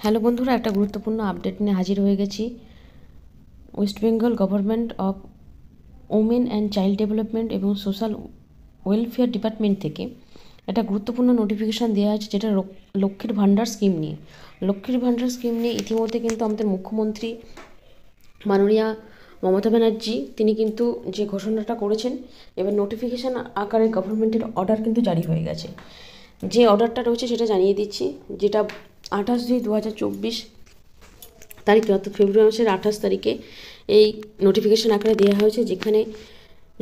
Hello বন্ধুরা, একটা গুরুত্বপূর্ণ আপডেট নিয়ে হাজির হয়ে গেছি। West Bengal government of women and child development এবং সোশ্যাল ওয়েলফেয়ার ডিপার্টমেন্ট থেকে একটা গুরুত্বপূর্ণ নোটিফিকেশান দেওয়া আছে, যেটা লক্ষ্মীর ভাণ্ডার স্কিম নিয়ে। লক্ষ্মীর ভাণ্ডার স্কিম নিয়ে ইতিমধ্যে কিন্তু আমাদের মুখ্যমন্ত্রী মাননীয়া মমতা ব্যানার্জি তিনি কিন্তু যে ঘোষণাটা করেছেন, এবার নোটিফিকেশান আকারে গভর্নমেন্টের অর্ডার কিন্তু জারি হয়ে গেছে। যে অর্ডারটা রয়েছে সেটা জানিয়ে দিচ্ছি, যেটা 28/2/2024 তারিখে, অর্থাৎ ফেব্রুয়ারি মাসের 28 তারিখে এই নোটিফিকেশান আকারে দেওয়া হয়েছে, যেখানে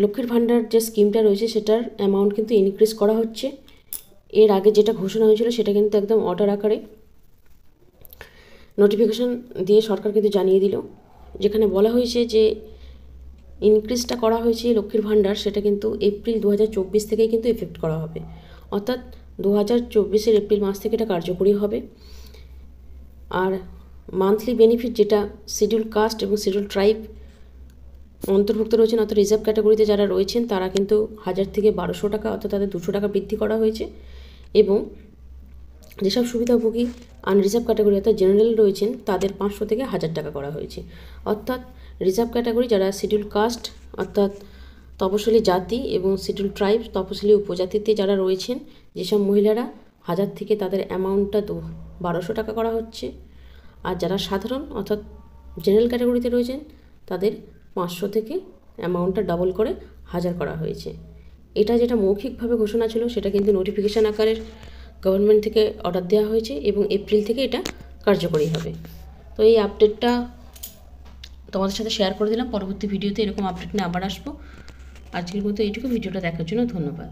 লক্ষ্মীর ভাণ্ডার যে স্কিমটা রয়েছে সেটার অ্যামাউন্ট কিন্তু ইনক্রিজ করা হচ্ছে। এর আগে যেটা ঘোষণা হয়েছিল সেটা কিন্তু একদম অর্ডার আকারে নোটিফিকেশান দিয়ে সরকার কিন্তু জানিয়ে দিল, যেখানে বলা হয়েছে যে ইনক্রিজটা করা হয়েছে লক্ষ্মীর ভাণ্ডার, সেটা কিন্তু এপ্রিল 2024 থেকেই কিন্তু এফেক্ট করা হবে। অর্থাৎ 2024 এপ্রিল মাস থেকে এটা কার্যকরী হবে। আর মান্থলি বেনিফিট, যেটা শিডিউল কাস্ট এবং শিডিউল ট্রাইব অন্তর্ভুক্ত রয়েছেন, অর্থাৎ রিজার্ভ ক্যাটাগরিতে যারা রয়েছেন তারা কিন্তু 1000 থেকে 1200 টাকা, অর্থাৎ তাদের 200 টাকা বৃদ্ধি করা হয়েছে। এবং যেসব সুবিধাভোগী আনরিজার্ভ ক্যাটাগরি অর্থাৎ জেনারেল রয়েছেন তাদের 500 থেকে 1000 টাকা করা হয়েছে। অর্থাৎ রিজার্ভ ক্যাটাগরি যারা শিডিউল কাস্ট অর্থাৎ তপশিলি জাতি এবং শিডিউল ট্রাইব তপশিলি উপজাতিতে যারা রয়েছেন, যেসব মহিলারা 1000 থেকে তাদের অ্যামাউন্টটা 1200 টাকা করা হচ্ছে। আর যারা সাধারণ অর্থাৎ জেনারেল ক্যাটাগরিতে রয়েছেন তাদের 500 থেকে অ্যামাউন্টটা ডবল করে 1000 করা হয়েছে। এটা যেটা মৌখিকভাবে ঘোষণা ছিল সেটা কিন্তু নোটিফিকেশান আকারের গভর্নমেন্ট থেকে অর্ডার দেওয়া হয়েছে এবং এপ্রিল থেকে এটা কার্যকরী হবে। তো এই আপডেটটা তোমাদের সাথে শেয়ার করে দিলাম। পরবর্তী ভিডিওতে এরকম আপডেট নিয়ে আবার আসবো। আজকের মতো এইটুকু। ভিডিওটা দেখার জন্য ধন্যবাদ।